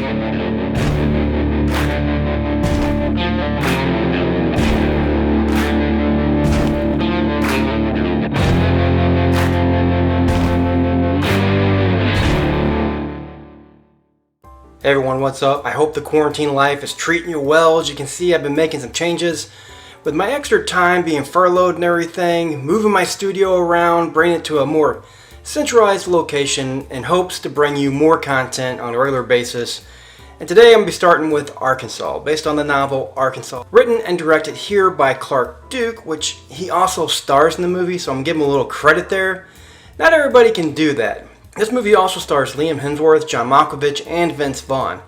Hey everyone, what's up? I hope the quarantine life is treating you well. As you can see, I've been making some changes. With my extra time being furloughed and everything, moving my studio around, bringing it to a more centralized location in hopes to bring you more content on a regular basis. And today I'm going to be starting with Arkansas, based on the novel Arkansas. Written and directed here by Clark Duke, which he also stars in the movie, so I'm giving him a little credit there. Not everybody can do that. This movie also stars Liam Hemsworth, John Malkovich, and Vince Vaughn.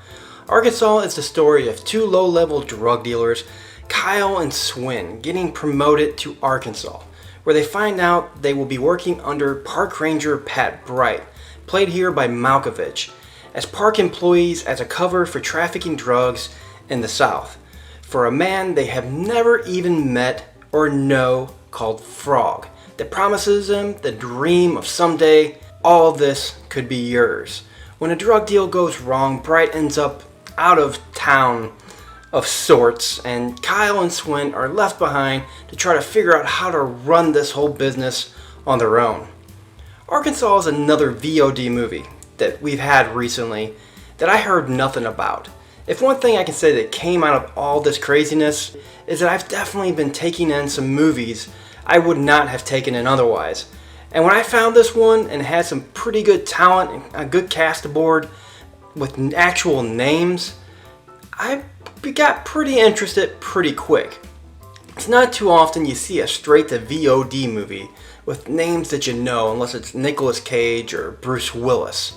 Arkansas is the story of two low-level drug dealers, Kyle and Swin, getting promoted to Arkansas, where they find out they will be working under Park Ranger Pat Bright, played here by Malkovich, as park employees as a cover for trafficking drugs in the South, for a man they have never even met or know called Frog, that promises them the dream of someday all this could be yours. When a drug deal goes wrong, Bright ends up out of town of sorts, and Kyle and Swin are left behind to try to figure out how to run this whole business on their own. Arkansas is another VOD movie that we've had recently that I heard nothing about. If one thing I can say that came out of all this craziness is that I've definitely been taking in some movies I would not have taken in otherwise. And when I found this one and it had some pretty good talent and a good cast aboard with actual names, I got pretty interested pretty quick. It's not too often you see a straight to VOD movie with names that you know, unless it's Nicolas Cage or Bruce Willis.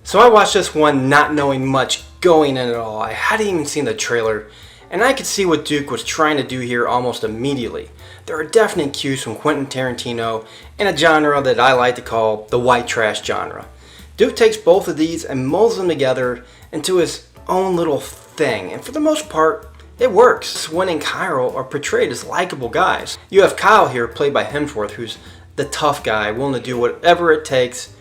So I watched this one not knowing much going in at all. I hadn't even seen the trailer, and I could see what Duke was trying to do here almost immediately. There are definite cues from Quentin Tarantino in a genre that I like to call the white trash genre. Duke takes both of these and molds them together into his own little thing, and for the most part, it works. Swin and Kyle are portrayed as likable guys. You have Kyle here, played by Hemsworth, who's the tough guy, willing to do whatever it takes,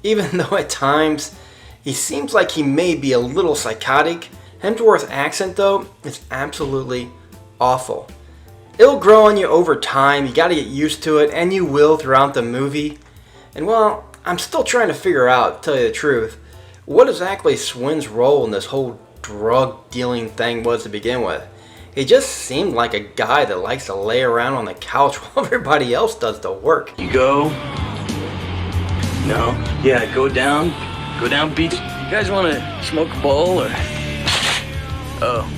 even though at times he seems like he may be a little psychotic. Hemsworth's accent, though, is absolutely awful. It'll grow on you over time, you gotta get used to it, and you will throughout the movie. And well, I'm still trying to figure out, to tell you the truth, what exactly Swin's role in this whole drug dealing thing was to begin with. He just seemed like a guy that likes to lay around on the couch while everybody else does the work. You go? No? Yeah, go down beach. You guys wanna smoke a bowl or? Oh.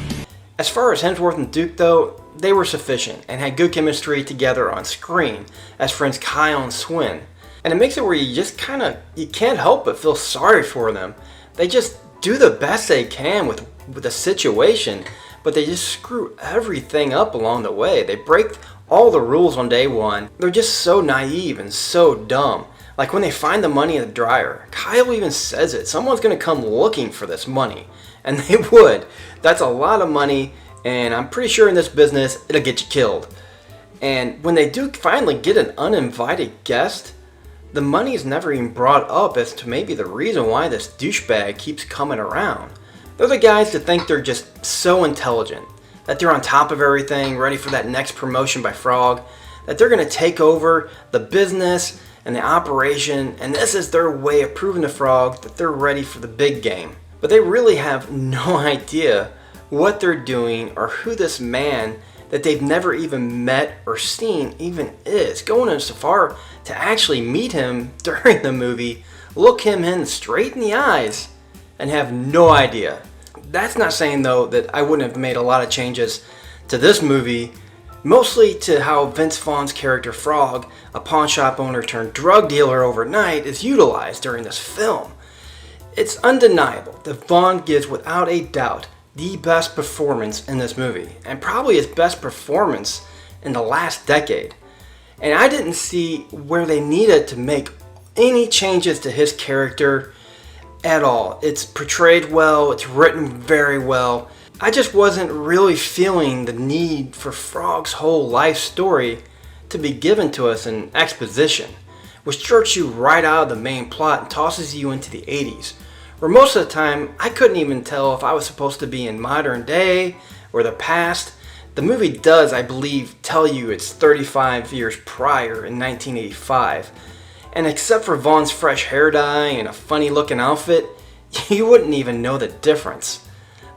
As far as Hemsworth and Duke though, they were sufficient and had good chemistry together on screen as friends Kyle and Swin. And it makes it where you can't help but feel sorry for them. They just do the best they can with the situation, but they just screw everything up along the way. They break all the rules on day one. They're just so naive and so dumb. Like when they find the money in the dryer, Kyle even says it. Someone's gonna come looking for this money. And they would. That's a lot of money, and I'm pretty sure in this business, it'll get you killed. And when they do finally get an uninvited guest, the money is never even brought up as to maybe the reason why this douchebag keeps coming around. They're the guys that think they're just so intelligent, that they're on top of everything, ready for that next promotion by Frog, that they're gonna take over the business and the operation, and this is their way of proving to Frog that they're ready for the big game. But they really have no idea what they're doing or who this man that they've never even met or seen even is. Going in so far to actually meet him during the movie, look him in straight in the eyes, and have no idea. That's not saying though that I wouldn't have made a lot of changes to this movie, mostly to how Vince Vaughn's character Frog, a pawn shop owner turned drug dealer overnight, is utilized during this film. It's undeniable that Vaughn gives without a doubt the best performance in this movie, and probably his best performance in the last decade. And I didn't see where they needed to make any changes to his character at all. It's portrayed well, it's written very well. I just wasn't really feeling the need for Frog's whole life story to be given to us in exposition. which jerks you right out of the main plot and tosses you into the 80s, where most of the time I couldn't even tell if I was supposed to be in modern day or the past. The movie does, I believe, tell you it's 35 years prior in 1985, and except for Vaughn's fresh hair dye and a funny looking outfit, you wouldn't even know the difference.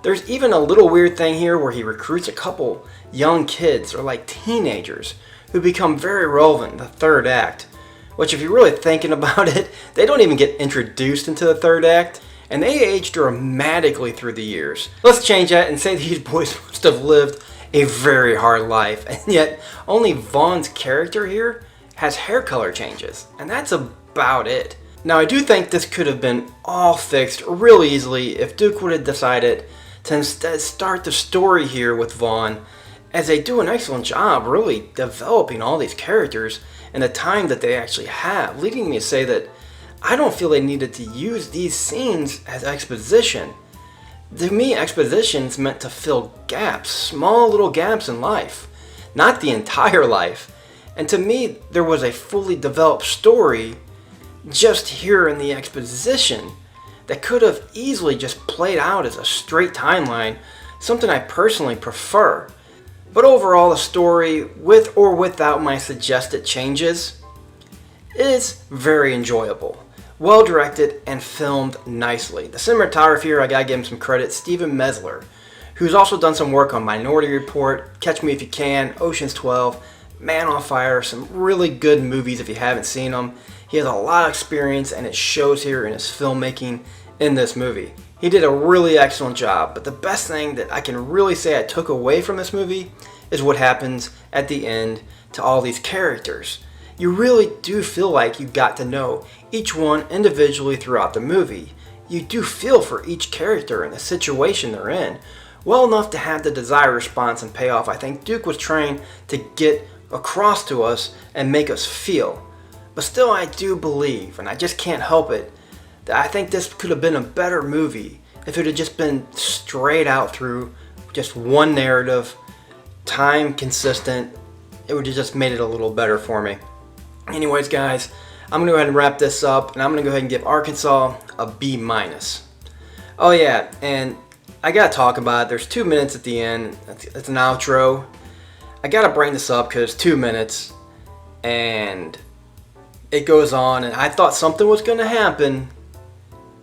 There's even a little weird thing here where he recruits a couple young kids, or like teenagers, who become very relevant in the third act, which if you're really thinking about it, they don't even get introduced into the third act, and they age dramatically through the years. Let's change that and say these boys must have lived a very hard life, and yet only Vaughn's character here has hair color changes, and that's about it. Now I do think this could have been all fixed real easily if Duke would have decided to instead start the story here with Vaughn, as they do an excellent job really developing all these characters in the time that they actually have, leading me to say that I don't feel they needed to use these scenes as exposition. To me, exposition's meant to fill gaps, small little gaps in life, not the entire life. And to me, there was a fully developed story just here in the exposition that could have easily just played out as a straight timeline, something I personally prefer. But overall, the story, with or without my suggested changes, is very enjoyable. Well directed and filmed nicely. The cinematography here, I gotta give him some credit, Steven Mesler, who's also done some work on Minority Report, Catch Me If You Can, Ocean's 12, Man on Fire, some really good movies if you haven't seen them. He has a lot of experience and it shows here in his filmmaking in this movie. He did a really excellent job, but the best thing that I can really say I took away from this movie is what happens at the end to all these characters. You really do feel like you got to know each one individually throughout the movie. You do feel for each character and the situation they're in, well enough to have the desired response and payoff I think Duke was trying to get across to us and make us feel. But still, I do believe, and I just can't help it, that I think this could have been a better movie if it had just been straight out through just one narrative, time consistent. It would have just made it a little better for me. Anyways, guys, I'm going to go ahead and wrap this up, and I'm going to go ahead and give Arkansas a B-. Oh yeah, and I got to talk about it. There's 2 minutes at the end. It's an outro. I got to bring this up because it's 2 minutes, and it goes on, and I thought something was going to happen,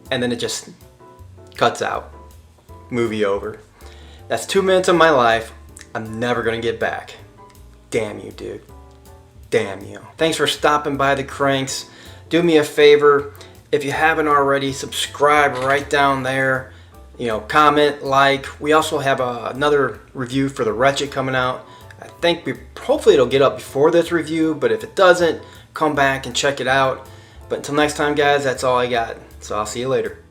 and then it just cuts out. Movie over. That's 2 minutes of my life I'm never going to get back. Damn you, dude. Damn you. Thanks for stopping by the Cranks. Do me a favor, if you haven't already, subscribe right down there. You know, comment, like. We also have another review for The Wretched coming out. I think hopefully it'll get up before this review, but if it doesn't, come back and check it out. But until next time, guys, that's all I got. So I'll see you later.